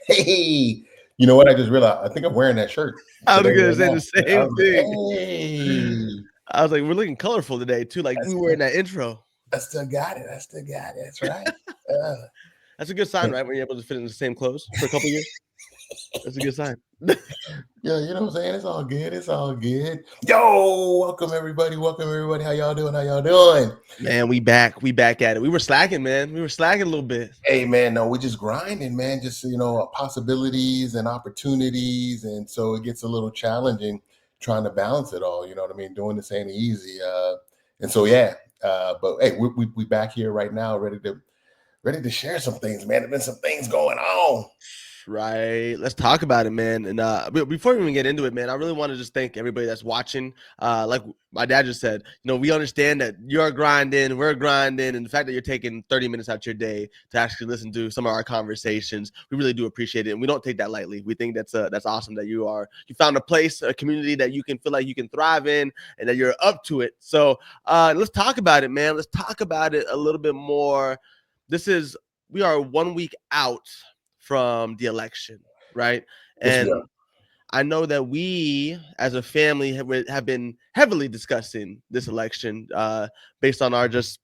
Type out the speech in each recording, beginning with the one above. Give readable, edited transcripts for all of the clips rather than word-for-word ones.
Hey, you know what? I just realized I think I'm wearing that shirt I today was gonna right say the now. I same was like, thing. hey, I was like, we're looking colorful today too, like I we were in still, that intro. I still got it. I still got it. That's right. Uh, That's a good sign, right? When you're able to fit in the same clothes for a couple years. That's a good sign. yeah, you know what I'm saying? It's all good. It's all good. Yo, welcome everybody. Welcome everybody. How y'all doing? How y'all doing? Man, we back. We back at it. We were slacking, man. We were slacking a little bit. Hey man, no, we're just grinding, man. Just possibilities and opportunities, and so it gets a little challenging trying to balance it all. You know what I mean? Doing this ain't easy, and so yeah. But hey, we back here right now, ready to share some things, man. There's been some things going on. Right. Let's talk about it, man. And before we even get into it, man, I really want to just thank everybody that's watching. Like my dad just said, we understand that you're grinding, we're grinding, and the fact that you're taking 30 minutes out your day to actually listen to some of our conversations, we really do appreciate it, and we don't take that lightly. We think that's awesome that you found a place, a community that you can feel like you can thrive in, and that you're up to it. So let's talk about it, man. Let's talk about it a little bit more. We are 1 week out from the election, right? Yes, we And are. I know that we, as a family, have been heavily discussing this election based on our just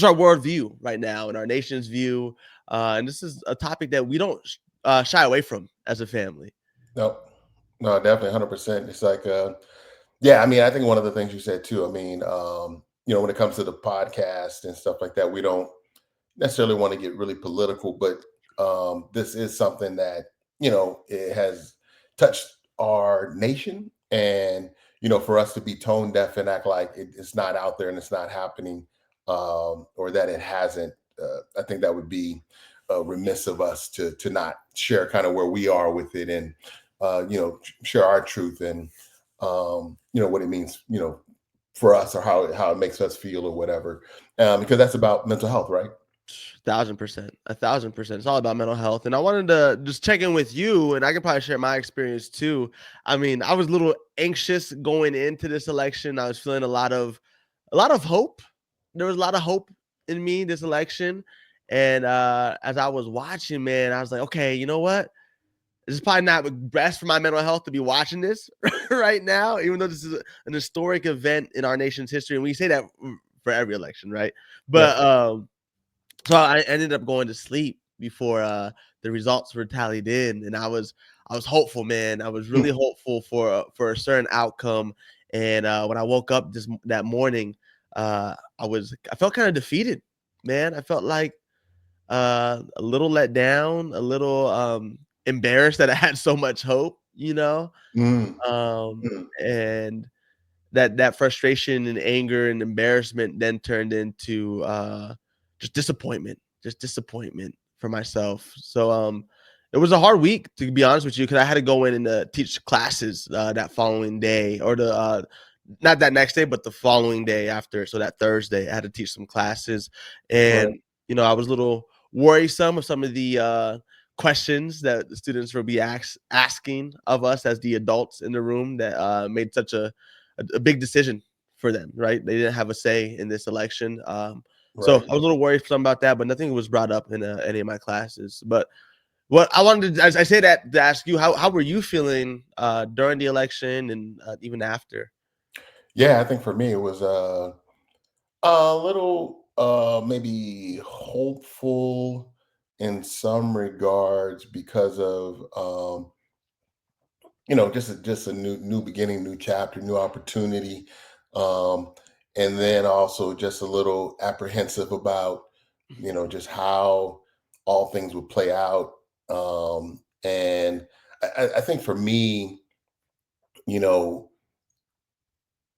our worldview right now and our nation's view. And this is a topic that we don't shy away from as a family. No, no, definitely 100%. It's like, yeah. I mean, I think one of the things you said too. I mean, when it comes to the podcast and stuff like that, we don't necessarily want to get really political, but this is something that it has touched our nation, and for us to be tone deaf and act like it's not out there and it's not happening, or that it hasn't. I think that would be remiss of us to not share kind of where we are with it, and share our truth, and what it means, for us, or how it makes us feel, or whatever, because that's about mental health, right? 1,000%, 1,000%. It's all about mental health, and I wanted to just check in with you, and I can probably share my experience too. I mean, I was a little anxious going into this election. I was feeling a lot of hope. There was a lot of hope in me this election, and as I was watching, man, I was like, okay, you know what? This is probably not the best for my mental health to be watching this right now, even though this is an historic event in our nation's history, and we say that for every election, right? Yep. But so I ended up going to sleep before the results were tallied in, and I was hopeful, man. I was really hopeful for a certain outcome. And when I woke up that morning, I felt kind of defeated, man. I felt like a little let down, a little embarrassed that I had so much hope, Mm, um, mm. and that frustration and anger and embarrassment then turned into just disappointment for myself. So it was a hard week, to be honest with you, because I had to go in and teach classes that following day, or the not that next day, but the following day after. So that Thursday, I had to teach some classes, Right. and I was a little worrisome of some of the questions that the students will be asking of us as the adults in the room that made such a big decision for them, right? They didn't have a say in this election. So Right. I was a little worried for some about that, but nothing was brought up in any of my classes. But what I wanted to, as I say that, to ask you, how were you feeling during the election and even after? Yeah, I think for me it was a little maybe hopeful in some regards, because of just a new beginning, new chapter, new opportunity, um and then also just a little apprehensive about just how all things would play out. And I think for me, you know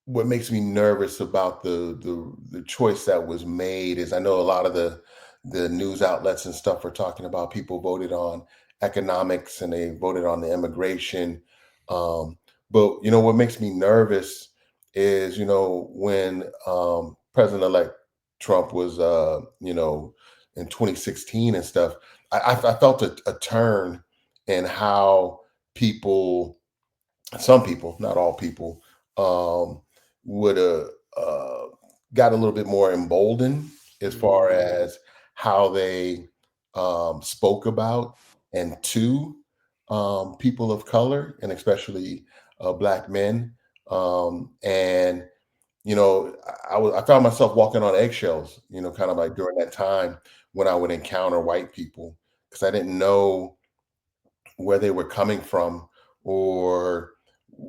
what makes me nervous about the choice that was made is, I know a lot of the news outlets and stuff are talking about people voted on economics and they voted on the immigration. um, but what makes me nervous is, when President-elect Trump was in 2016 and stuff, I felt a turn in how people, some people, not all people, would have got a little bit more emboldened, as far Mm, as how they spoke about and to people of color, and especially black men. And I found myself walking on eggshells, kind of like during that time when I would encounter white people, because I didn't know where they were coming from, or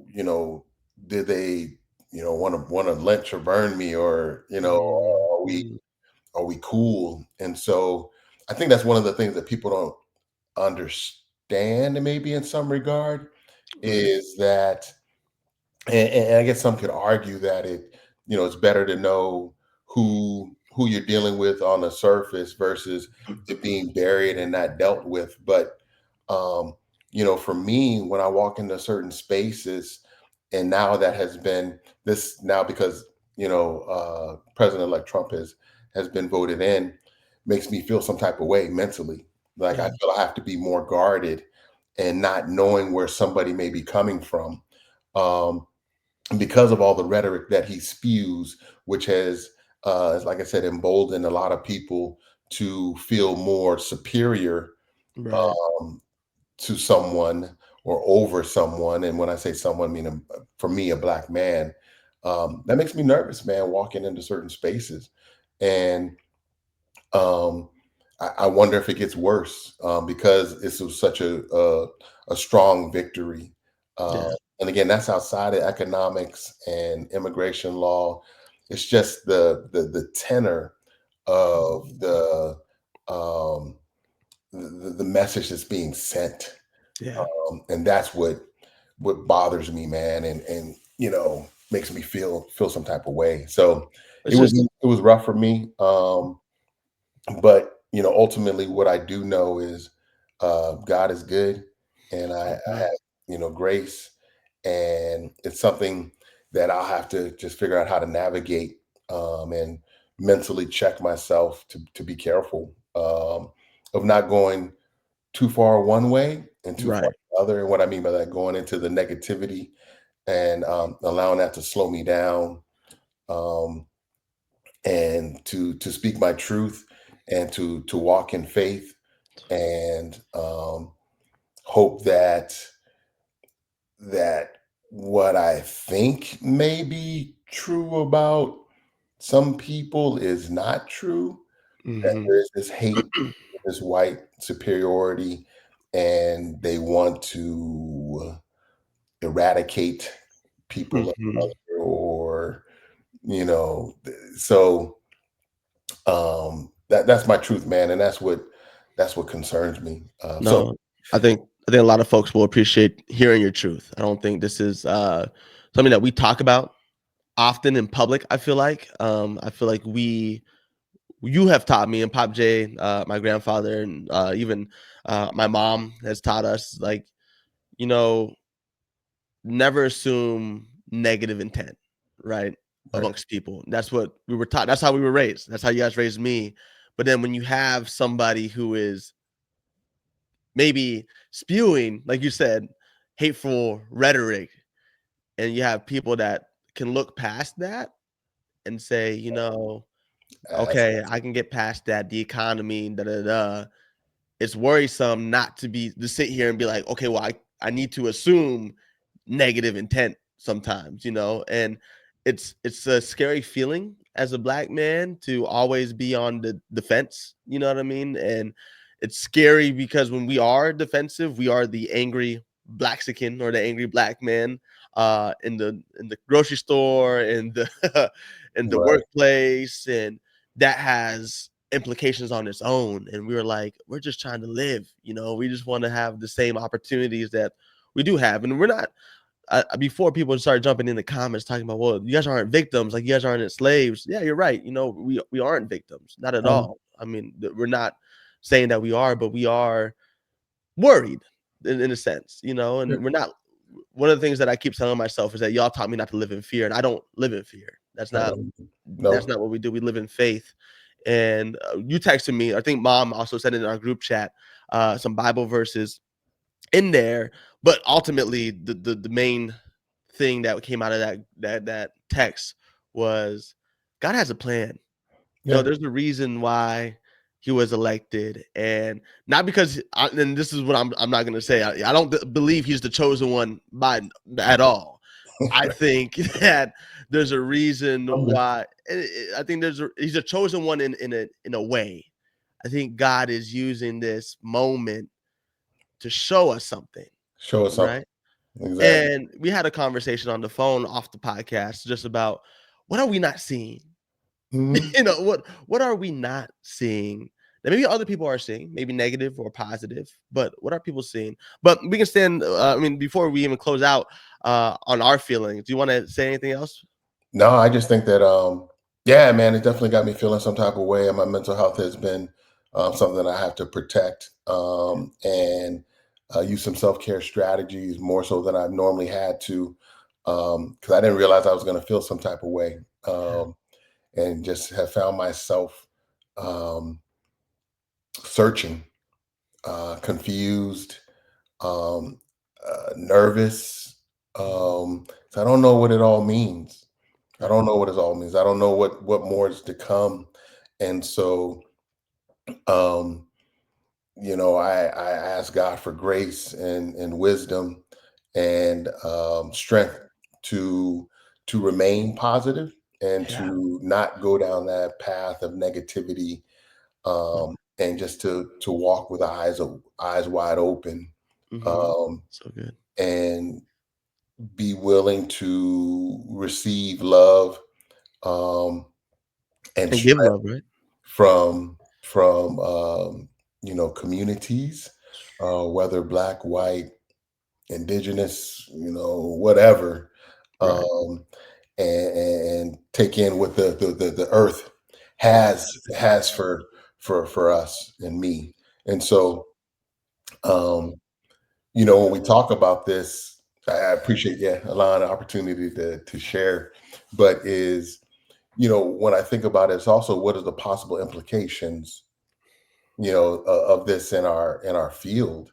you know did they want to lynch or burn me, or mm, are we mm, are we cool? And so I think that's one of the things that people don't understand, maybe in some regard, right. is that, and I guess some could argue that it's better to know who you're dealing with on the surface versus it being buried and not dealt with. But um, for me, when I walk into certain spaces, and now that has been this now because President-elect Trump has been voted in, makes me feel some type of way mentally. Like I Yeah. feel I have to be more guarded, and not knowing where somebody may be coming from. Um, because of all the rhetoric that he spews, which has, like I said, emboldened a lot of people to feel more superior Right. um, to someone or over someone. And when I say someone, I mean for me, a black man. That makes me nervous, man, walking into certain spaces. And um, I wonder if it gets worse because this was such a strong victory. Uh, Yeah. and again, that's outside of economics and immigration law. It's just the tenor of um, the message that's being sent, Yeah. and that's what bothers me, man, and makes me feel some type of way. So it It's was just it was rough for me. But ultimately, what I do know is God is good, and I mhm, have grace, and it's something that I'll have to just figure out how to navigate, and mentally check myself to be careful of not going too far one way and too far right. the other. And what I mean by that, going into the negativity and allowing that to slow me down. Um, and to speak my truth, and to walk in faith, and hope that what I think may be true about some people is not true. That Mhm. there is this hate, this white superiority, and they want to eradicate people of Mhm. color, or so that's my truth, man, and that's what concerns me. So No, I think a lot of folks will appreciate hearing your truth. I don't think this is something that we talk about often in public. I feel like you have taught me, and Pop J, my grandfather, and even my mom has taught us, like, you know, never assume negative intent, right? right, Amongst people. That's what we were taught. That's how we were raised. That's how you guys raised me. But then when you have somebody who is maybe spewing, like you said, hateful rhetoric, and you have people that can look past that and say, as okay, I can get past that, the economy, da da da. It's worrisome not to sit here and be like, okay, well, I need to assume negative intent sometimes, and it's a scary feeling as a black man to always be on the defense, you know what I mean? And it's scary because when we are defensive, we are the angry Blaxican, or the angry black man, in the grocery store, in the in the right, workplace, and that has implications on its own. And we were like, we're just trying to live, we just want to have the same opportunities that we do have. And we're not, before people started jumping in the comments talking about, well, you guys aren't victims, like you guys aren't slaves. Yeah, you're right. We aren't victims, not at um, all. I mean, we're not saying that we are, but we are worried in a sense, yeah, and we're not. One of the things that I keep telling myself is that y'all taught me not to live in fear, and I don't live in fear. That's not that's no, not what we do. We live in faith. And you texted me. I think Mom also said in our group chat some Bible verses in there, but ultimately the main thing that came out of that text was God has a plan. Yeah. there's a reason why he was elected, and not because and this is what I'm not gonna say. I don't believe he's the chosen one by at all. I think that there's a reason Okay. why. I think he's a chosen one in a way. I think God is using this moment to show us something, Show us something. right? Exactly. And we had a conversation on the phone off the podcast just about what are we not seeing? Mhm. What are we not seeing that maybe other people are seeing, maybe negative or positive, but what are people seeing? But we can stand. I mean, before we even close out on our feelings, do you want to say anything else? No, I just think that, yeah, man, it definitely got me feeling some type of way, and my mental health has been something that I have to protect, and use some self care strategies more so than I've normally had to, because I didn't realize I was going to feel some type of way, Yeah, and just have found myself um, searching, confused, nervous. So I don't know what it all means. I right. don't know what it all means. I don't know what more is to come. And so, um, I ask God for grace and wisdom and strength to to remain positive and Yeah. to not go down that path of negativity, and just to walk with eyes wide open, Mm-hmm. um, So good. and be willing to receive love, um, and And give strength love, right? from communities, whether black, white, indigenous, whatever, Right. um, and take in what the earth has for us and me. And so, um, when we talk about this, I appreciate, yeah, allowing the opportunity to share, but is, when I think about it, it's also what are the possible implications, of this in our field.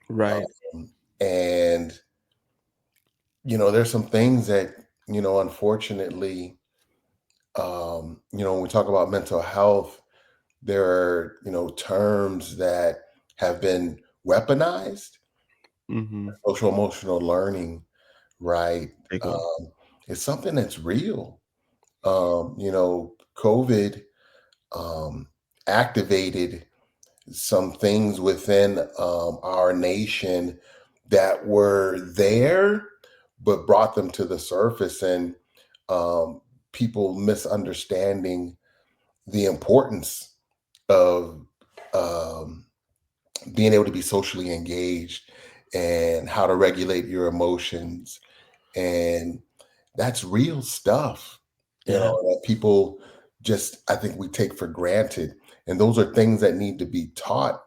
Right. Um, and there's some things that, unfortunately, when we talk about mental health, there are, terms that have been weaponized. Mm-hmm. Social emotional learning, right? Big one. Um, it's something that's real. COVID um, activated some things within our nation that were there, but brought them to the surface, and um, people misunderstanding the importance of um, being able to be socially engaged and how to regulate your emotions. And that's real stuff, Yeah. that people just, I think we take for granted. And those are things that need to be taught.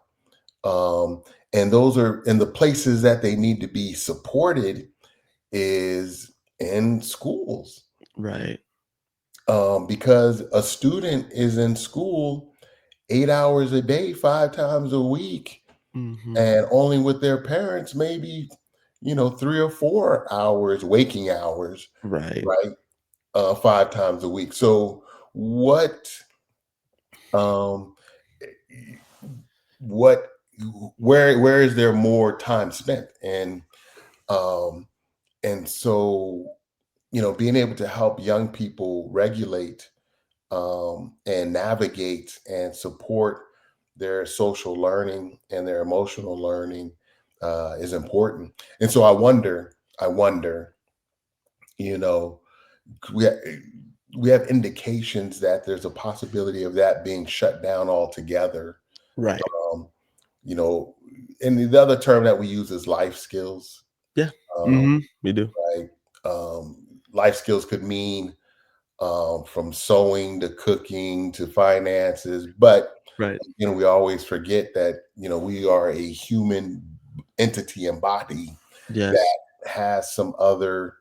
Um, and those are in the places that they need to be supported is in schools. Right. Because a student is in school 8 hours a day, 5 times a week, Mm-hmm. and only with their parents, maybe, 3 or 4 hours, waking hours, Right. right? 5 times a week. So um, what, where is there more time spent? Um, and so, being able to help young people regulate, and navigate and support their social learning and their emotional learning is important. And so I wonder, you know, we ha- we have indications that there's a possibility of that being shut down altogether. Right. Um, you know, and the other term that we use is life skills. Yeah. Um, Mm-hmm. We do. right? Life skills could mean from sewing to cooking to finances. But, Right. we always forget that, we are a human entity and body Yes. that has some other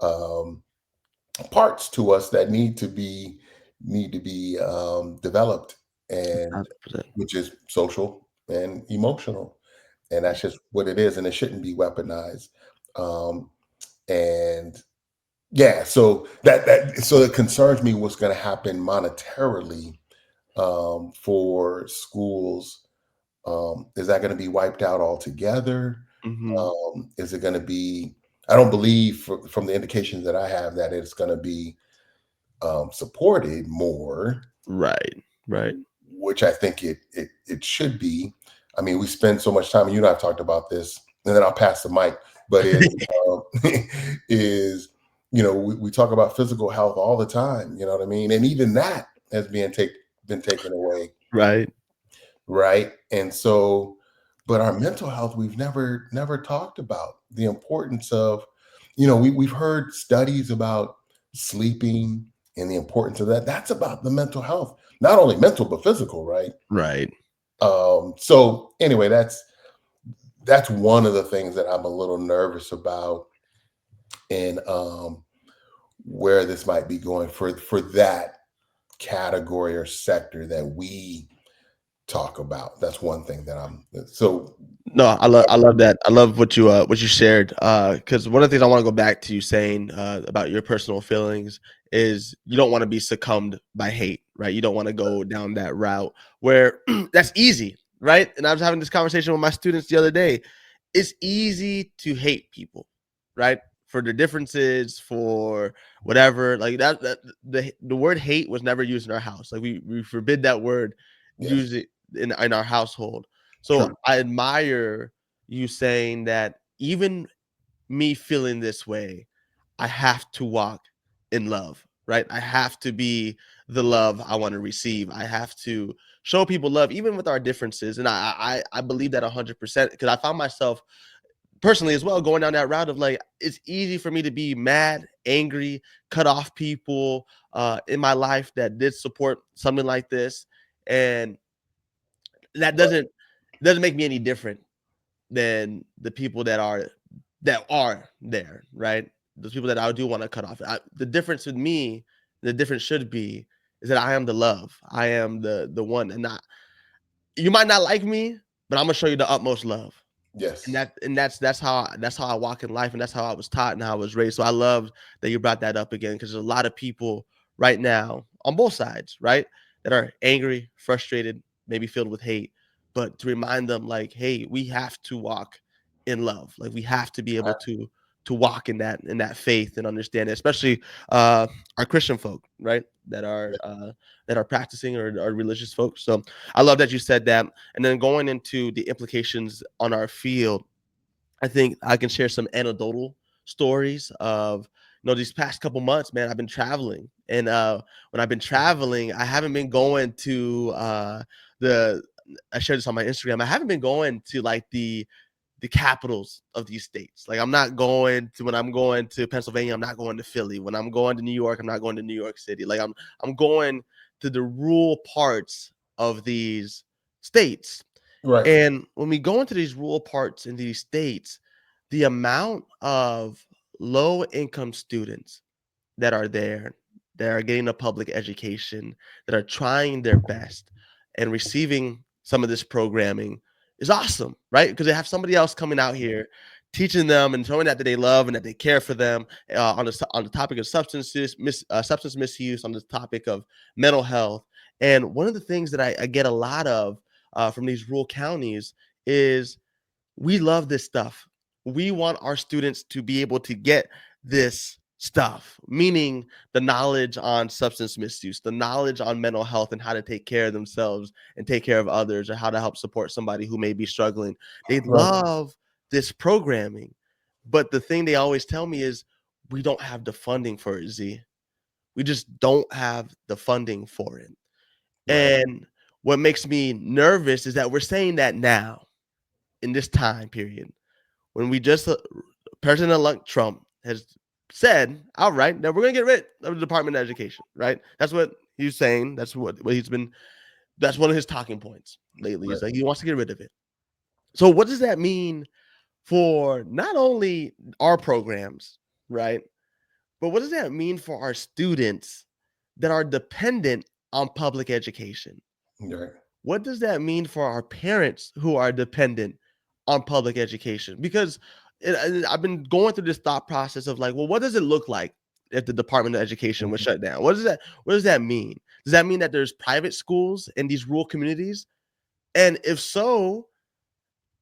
um, parts to us that need to be developed, and 100%. which is social and emotional. And that's just what it is. And it shouldn't be weaponized. Um, and yeah, so that so it concerns me what's going to happen monetarily, for schools. Is that going to be wiped out altogether? Mhm. Is it going to be? I don't believe from the indications that I have that it's going to be supported more, Right. Right. which I think it should be. I mean, we spend so much time, and you and I have talked about this, and then I'll pass the mic. But um, is we talk about physical health all the time. You know what I mean? And even that has been taken away, Right. right? And so, but our mental health, we've never talked about the importance of. We've heard studies about sleeping and the importance of that. That's about the mental health, not only mental but physical, right? Right. So anyway, that's one of the things that I'm a little nervous about, and where this might be going for that category or sector that we talk about. That's one thing that I'm so. No, I love that. I love what you shared. Because one of the things I want to go back to you saying about your personal feelings is you don't want to be succumbed by hate, right? You don't want to go down that route where that's easy, right? And I was having this conversation with my students the other day. It's easy to hate people, right? For their differences, for whatever. Like that the word hate was never used in our house. Like we forbid that word, Yes, use it in our household. So true, I admire you saying that even me feeling this way, I have to walk in love, right? I have to be the love I want to receive. I have to show people love, even with our differences. And I believe that 100% because I found myself personally as well going down that route of like it's easy for me to be mad, angry, cut off people in my life that did support something like this, and that right? doesn't make me any different than the people that are there, right? Those people that I do want to cut off. The difference with me, the difference should be, is that I am the love. I am the one, and not you might not like me, but I'm gonna show you the utmost love. And Yes, that's how I walk in life, and that's how I was taught and how I was raised. So I love that you brought that up again because there's a lot of people right now on both sides, right, that are angry, frustrated, maybe filled with hate. But to remind them, like, hey, we have to walk in love. Like we have to be able to walk in that faith and understand it, especially our Christian folk, right, that are practicing or are religious folks. So I love that you said that. And then going into the implications on our field, I think I can share some anecdotal stories of these past couple months, man. I've been traveling, and when I've been traveling, I haven't been going to the. I shared this on my Instagram. I haven't been going to like the capitals of these states. Like I'm not going to when I'm going to Pennsylvania, I'm not going to Philly. When I'm going to New York, I'm not going to New York City. Like I'm going to the rural parts of these states. right, And when we go into these rural parts in these states, the amount of low income students that are there, that are getting a public education, that are trying their best and receiving some of this programming is awesome, right? Because they have somebody else coming out here teaching them and showing that they love and that they care for them on the topic of substance misuse, on the topic of mental health. And one of the things that I get a lot of from these rural counties is we love this stuff. We want our students to be able to get this stuff, meaning the knowledge on substance misuse, the knowledge on mental health and how to take care of themselves and take care of others, or how to help support somebody who may be struggling. They right, love this programming. But the thing they always tell me is we don't have the funding for it, Z. We just don't have the funding for it. right. And what makes me nervous is that we're saying that now in this time period when we just President-elect Trump has said outright that we're going to get rid of the Department of Education. Right? That's what he's saying. That's what he's been. That's one of his talking points lately. Is Right. like he wants to get rid of it. So what does that mean for not only our programs, right? But what does that mean for our students that are dependent on public education? Right. What does that mean for our parents who are dependent on public education? Because I've been going through this thought process of like, well, what does it look like if the Department of Education was Mhm. shut down? What does that mean? Does that mean that there's private schools in these rural communities? And if so,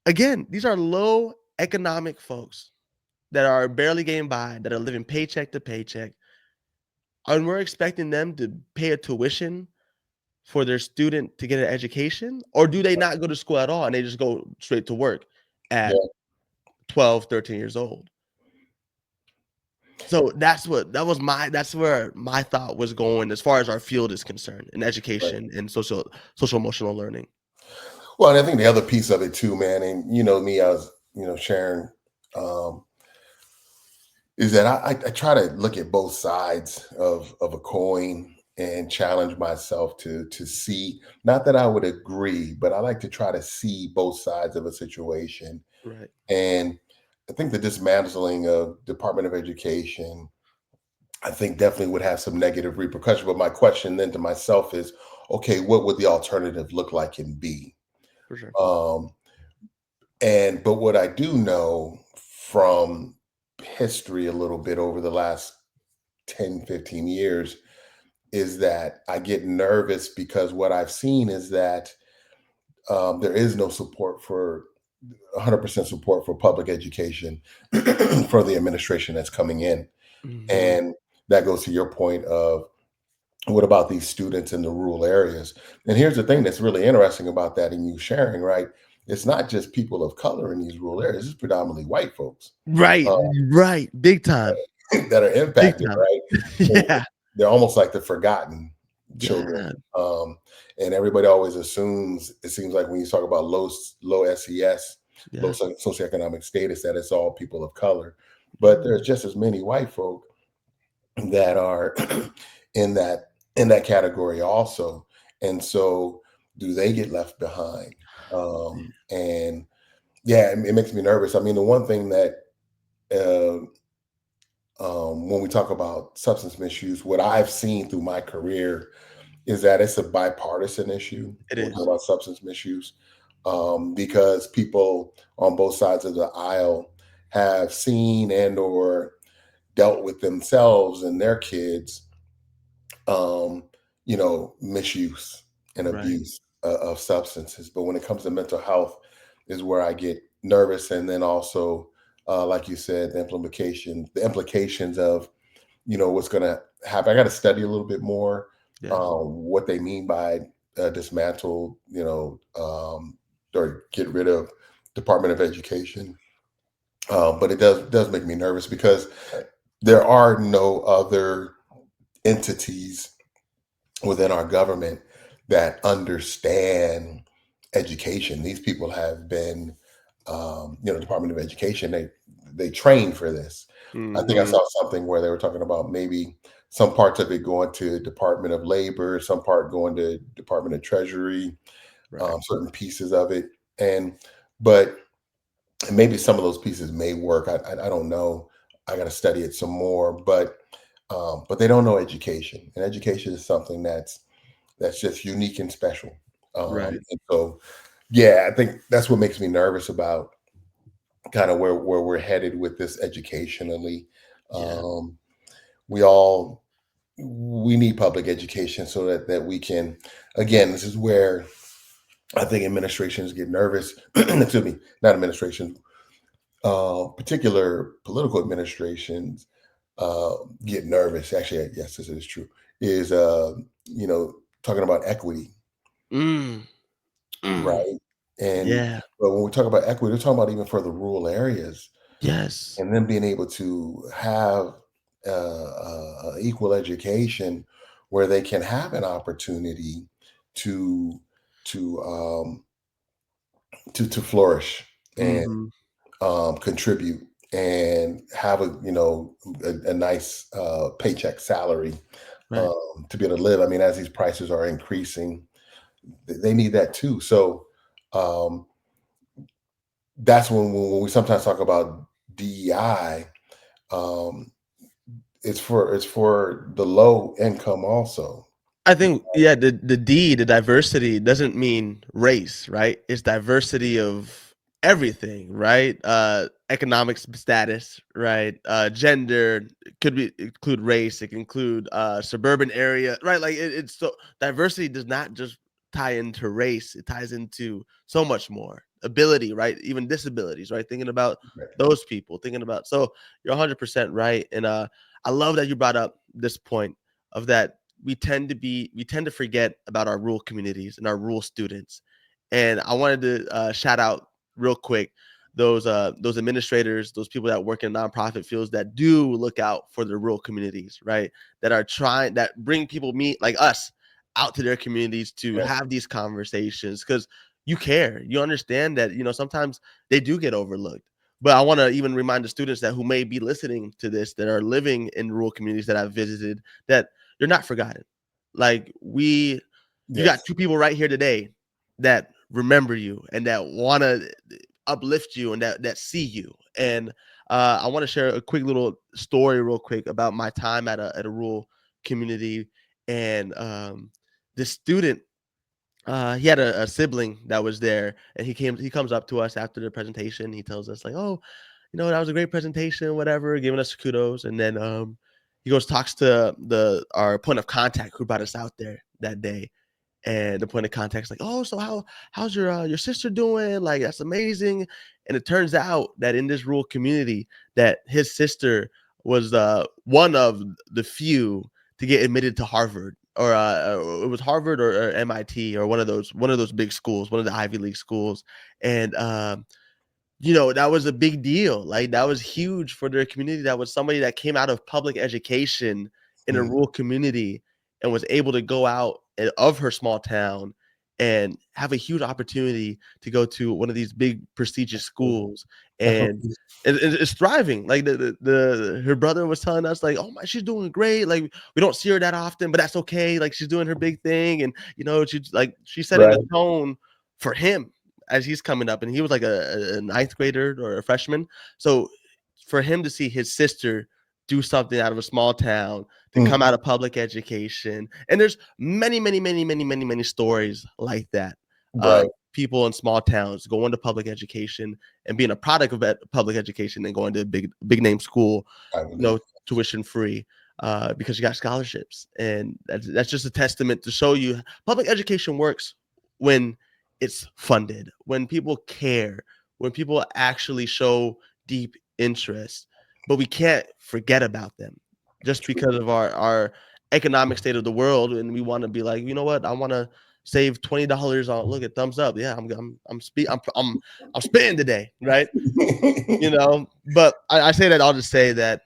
again, these are low economic folks that are barely getting by, that are living paycheck to paycheck, and we're expecting them to pay a tuition for their student to get an education? Or do they not go to school at all and they just go straight to work at Yeah. 12, 13 years old? So that's where my thought was going as far as our field is concerned in Right. education and social emotional learning. Well, and I think the other piece of it too, man, and you know me, I was, sharing, um, is that I try to look at both sides of a coin and challenge myself to see, not that I would agree, but I like to try to see both sides of a situation. Right. And I think the dismantling of Department of Education, I think definitely would have some negative repercussions. But my question then to myself is, okay, what would the alternative look like and be? For sure. Um, but what I do know from history a little bit over the last 10, 15 years is that I get nervous because what I've seen is that there is no support for 100% support for public education for the administration that's coming in. Mhm. And that goes to your point of what about these students in the rural areas? And here's the thing that's really interesting about that and you sharing, right? It's not just people of color in these rural areas, it's predominantly white folks Right, uh, right, big time, that are big impacted, time. right? And Yeah, they're almost like the forgotten children. yeah, Um, and everybody always assumes, it seems like when you talk about low SES, low yeah. socioeconomic status, that it's all people of color. But Mhm. there's just as many white folk that are in that category also. And so do they get left behind? And yeah, it makes me nervous. I mean, the one thing that uh, when we talk about substance misuse, what I've seen through my career is that it's a bipartisan issue It when we talk is. about substance misuse, because people on both sides of the aisle have seen and or dealt with themselves and their kids, um, misuse and Right, abuse of substances. But when it comes to mental health, is where I get nervous, and then also, like you said, the implications of what's going to happen. I got to study a little bit more yeah. what they mean by dismantle, or get rid of Department of Education. But it does make me nervous because there are no other entities within our government that understand education. These people have been, Department of Education. They train for this. I think I Mhm. saw something where they were talking about maybe some parts of it going to Department of Labor, some part going to Department of Treasury, Right. certain pieces of it, but maybe some of those pieces may work. I don't know. I got to study it some more, but they don't know education, and education is something that's just unique and special. Right. And so, yeah, I think that's what makes me nervous about kind of where we're headed with this educationally. Yeah. Um, we need public education so that we can, again, this is where I think administrations get nervous. Excuse me, not administration, particular political administrations uh, get nervous. Actually, yes, this is true. Is you know talking about equity, Mm, mm. right? And Yeah. but when we talk about equity, we're talking about even for the rural areas, Yes. and then being able to have equal education where they can have an opportunity to to um, to flourish and Mhm. contribute and have a nice paycheck salary, Right. to be able to live. I mean, as these prices are increasing, they need that too. So um, that's when we sometimes talk about DEI. Um, it's for the low income also. I think, yeah, the diversity doesn't mean race, right? It's diversity of everything, right? Economic status, right? Gender, could be include race, it can include suburban area, right? Like it's so diversity does not just tie into race, it ties into so much more. Ability, right? Even disabilities, right? Thinking about Right. those people, thinking about so you're 100% right. And I love that you brought up this point of that we tend to forget about our rural communities and our rural students. And I wanted to shout out real quick those administrators, those people that work in nonprofit fields that do look out for the rural communities, right? That are trying that bring people meet like us out to their communities to Yep. have these conversations because you care, you understand that sometimes they do get overlooked. But I want to even remind the students that who may be listening to this that are living in rural communities that I've visited that you're not forgotten. Like you got Yes. two people right here today that remember you and that want to uplift you and that see you. And I want to share a quick little story real quick about my time at a rural community. And this student, he had a sibling that was there, and he comes up to us after the presentation. He tells us like, "Oh, that was a great presentation, whatever," giving us kudos. And then he goes talks to the our point of contact who brought us out there that day. And the point of contact is like, "Oh, so how's your sister doing? Like that's amazing." And it turns out that in this rural community, that his sister was one of the few to get admitted to Harvard, or it was Harvard or MIT or one of those big schools, one of the Ivy League schools. And that was a big deal. Like that was huge for their community. That was somebody that came out of public education in a Mm. rural community and was able to go out of her small town and have a huge opportunity to go to one of these big prestigious schools. That's what. And it's thriving. Like her brother was telling us, like, "Oh my, she's doing great. Like we don't see her that often, but that's okay. Like she's doing her big thing." And she's setting Right. the tone for him as he's coming up, and he was like a ninth grader or a freshman. So for him to see his sister do something out of a small town, to come Mm. out of public education, and there's many, many, many, many, many, many stories like that. Right. People in small towns going to public education and being a product of public education and going to a big name school, I believe. tuition free. Because you got scholarships, and that's just a testament to show you public education works when it's funded, when people care, when people actually show deep interest. But we can't forget about them just True. because of our economic state of the world, and we want to be like, you know what, I want to save $20 on, look at thumbs up, yeah, I'm spitting today, right? But I say that all to say that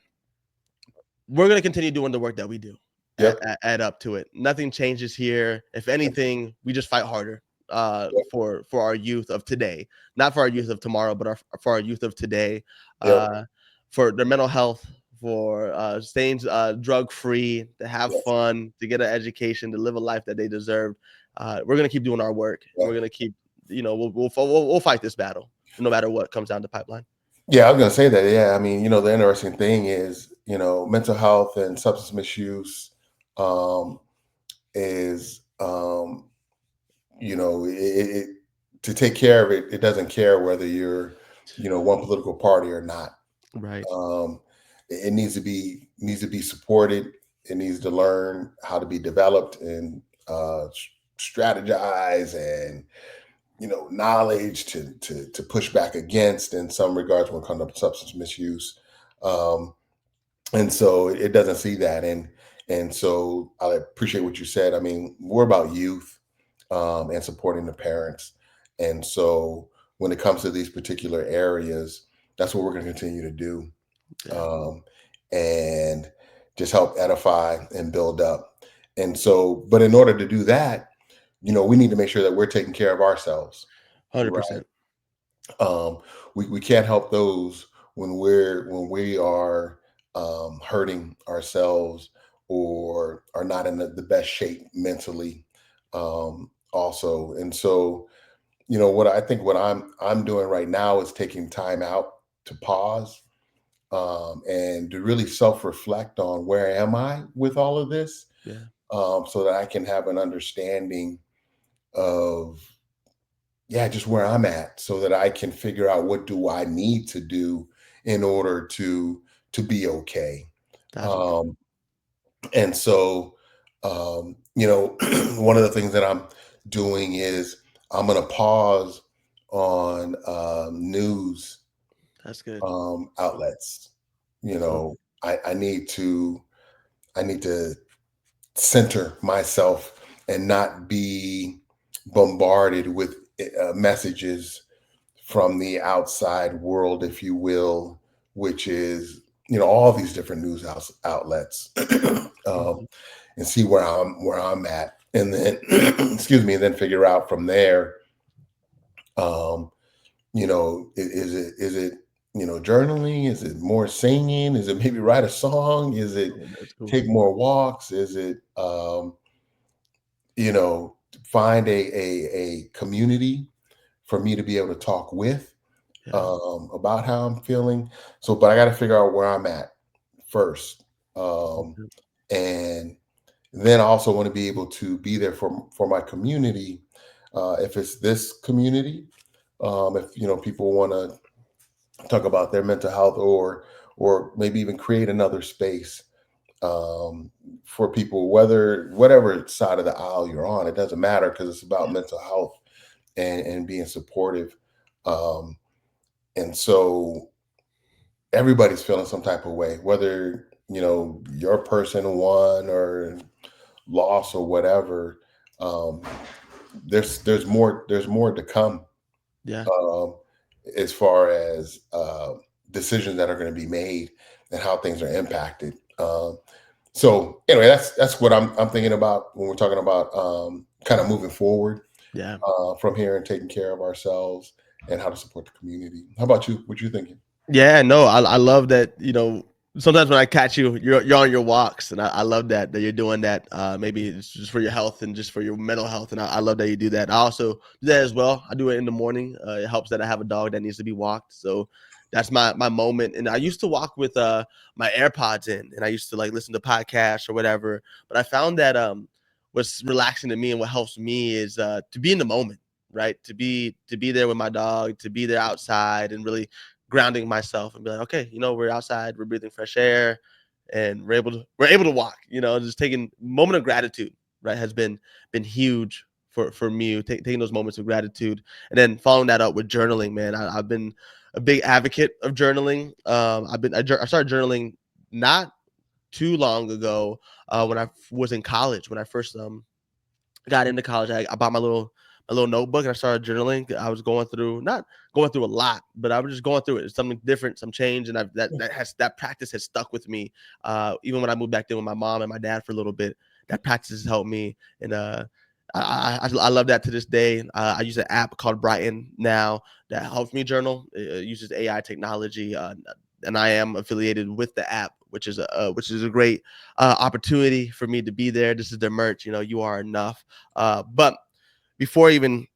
we're going to continue doing the work that we do. Yep. Add up to it. Nothing changes here. If anything, we just fight harder Yep. for our youth of today, not for our youth of tomorrow, but for our youth of today, Yep. uh, for their mental health, for staying drug free, to have Yes. fun, to get an education, to live a life that they deserve. We're gonna keep doing our work, and Yep. we're gonna keep, we'll fight this battle, no matter what comes down the pipeline. Yeah, I was gonna say that. Yeah, I mean, the interesting thing is, mental health and substance misuse um, is, to take care of it. It doesn't care whether you're, one political party or not. Right. Um, it needs to be supported. It needs to learn how to be developed and strategize and knowledge to push back against in some regards when it comes to substance misuse. Um, and so it doesn't see that, and so I appreciate what you said. I mean, we're about youth and supporting the parents, and so when it comes to these particular areas, that's what we're going to continue to do, Yeah. um, and just help edify and build up. And so, but in order to do that, we need to make sure that we're taking care of ourselves. Right. 100%. um, we can't help those when we are hurting ourselves or are not in the best shape mentally, also. And so, what I'm doing right now is taking time out to pause, and to really self-reflect on where am I with all of this, Yeah. so that I can have an understanding of yeah, just where I'm at so that I can figure out what do I need to do in order to be okay. Gotcha. Um, and so, one of the things that I'm doing is I'm going to pause on news That's good. outlets. You So know, I need to I need to center myself and not be bombarded with messages from the outside world, if you will, which is all these different news outlets, um, mhm, and see where I'm at, and then excuse me, and then figure out from there. Um, is it journaling? Is it more singing? Is it maybe write a song? Is it yeah, that's cool. take more walks? Is it you know find a community for me to be able to talk with Yeah. about how I'm feeling. So, but I got to figure out where I'm at first, um, Mhm. and then I also want to be able to be there for my community. If it's this community, if people want to talk about their mental health, or maybe even create another space um, for people, whatever side of the aisle you're on, it doesn't matter because it's about Yeah. mental health and being supportive. Um, and so everybody's feeling some type of way, whether your person won or lost or whatever. Um, there's more to come, Yeah. um, as far as decisions that are going to be made and how things are impacted. So anyway, that's what I'm thinking about when we're talking about kind of moving forward Yeah. from here and taking care of ourselves and how to support the community. How about you? What you thinking? Yeah, no, I love that. Sometimes when I catch you, you're on your walks, and I love that you're doing that. Maybe it's just for your health and just for your mental health, and I love that you do that. I also do that as well. I do it in the morning. It helps that I have a dog that needs to be walked, so that's my moment. And I used to walk with my AirPods in, and I used to like listen to podcasts or whatever. But I found that what's relaxing to me and what helps me is to be in the moment, right? To be there with my dog, to be there outside, and really grounding myself and be like, okay, we're outside, we're breathing fresh air, and we're able to walk. Just taking moment of gratitude, right, has been huge for me. Taking those moments of gratitude and then following that up with journaling, man. I've been a big advocate of journaling. I started journaling not too long ago when I was in college when I first got into college, I bought my little notebook and I started journaling. I was going through not going through a lot, but I was just going through it. It's something different, some change, and that practice has stuck with me. Even when I moved back there with my mom and my dad for a little bit, that practice has helped me, and I love that to this day. I use an app called Brighton now that helps me journal. It uses AI technology, and I am affiliated with the app, which is a great opportunity for me to be there. This is their merch. You are enough. But before even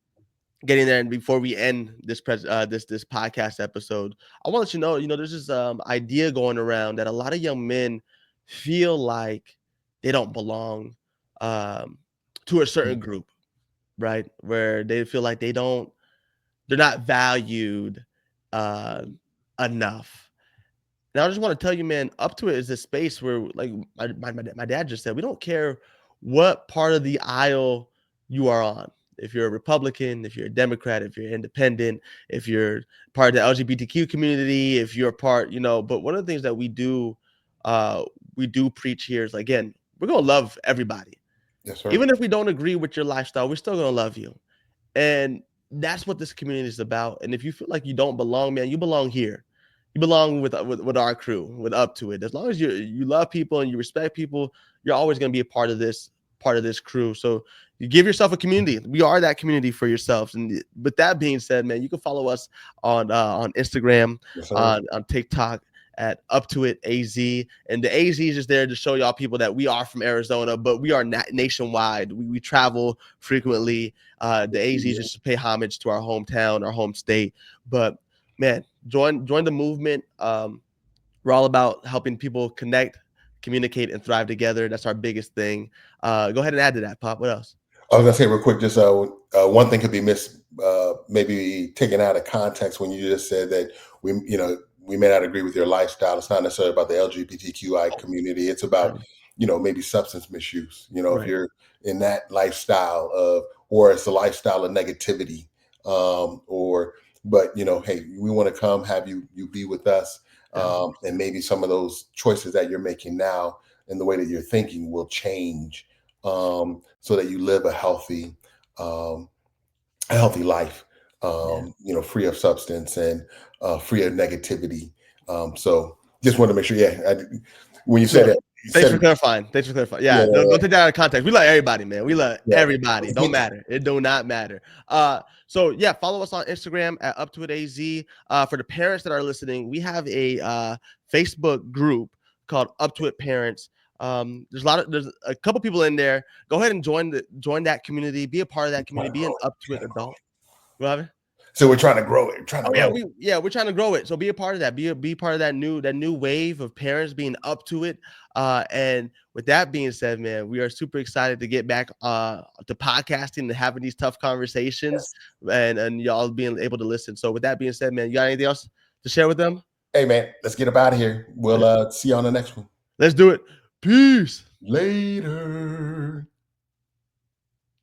getting there and before we end this podcast episode, I want to let you know, there's this idea going around that a lot of young men feel like they don't belong um, to a certain group, right? Where they feel like they're not valued uh, enough. And I just want to tell you, man, up to it is a space where, like my dad just said, we don't care what part of the aisle you are on. If you're a Republican, if you're a Democrat, if you're independent, if you're part of the LGBTQ community, if you're part, but one of the things that uh, we do preach here is, again, we're gonna love everybody, Yes, sir. even if we don't agree with your lifestyle. We're still gonna love you, and that's what this community is about. And if you feel like you don't belong, man, you belong here. You belong with our crew, with Up to It. As long as you love people and you respect people, you're always going to be a part of this crew. So you give yourself a community. We are that community for yourselves. And with that being said, man, you can follow us on Instagram, Yes, sir. on TikTok at Up to It AZ. And the AZ is just there to show y'all people that we are from Arizona, but we are nationwide. We travel frequently. The AZ is Yeah. just to pay homage to our hometown, our home state. But man, join the movement. We're all about helping people connect, communicate, and thrive together. That's our biggest thing. Go ahead and add to that, Pop. What else? I was gonna say real quick, just one thing could be maybe taken out of context when you just said that we may not agree with your lifestyle. It's not necessarily about the LGBTQI community. It's about Right. maybe substance misuse. If Right. you're in that lifestyle or it's a lifestyle of negativity, or but hey, we want to come have you be with us, Yeah. and maybe some of those choices that you're making now and the way that you're thinking will change, so that you live um, a healthy life, Yeah. free of substance and free of negativity. So just wanted to make sure. Yeah, when you said No, it, you thanks said for it. clarifying. Thanks for clarifying. Yeah, Yeah, don't take that out of context. We love everybody, man. We love yeah, everybody. Don't matter. It do not matter. So yeah, follow us on Instagram at Up to It AZ. For the parents that are listening, we have a Facebook group called Up to It Parents. There's a couple people in there. Go ahead and join that community. Be a part of that trying community. to Be grow an it. Up to It adult. What happened? So we're trying to grow it. Trying to Oh yeah, grow it. we're trying to grow it. So be a part of that. Be part of that new wave of parents being up to it. And with that being said, man, we are super excited to get back to podcasting and having these tough conversations Yes. and y'all being able to listen. So with that being said, man, you got anything else to share with them? Hey man, let's get up out of here. We'll see you on the next one. Let's do it. Peace. Later.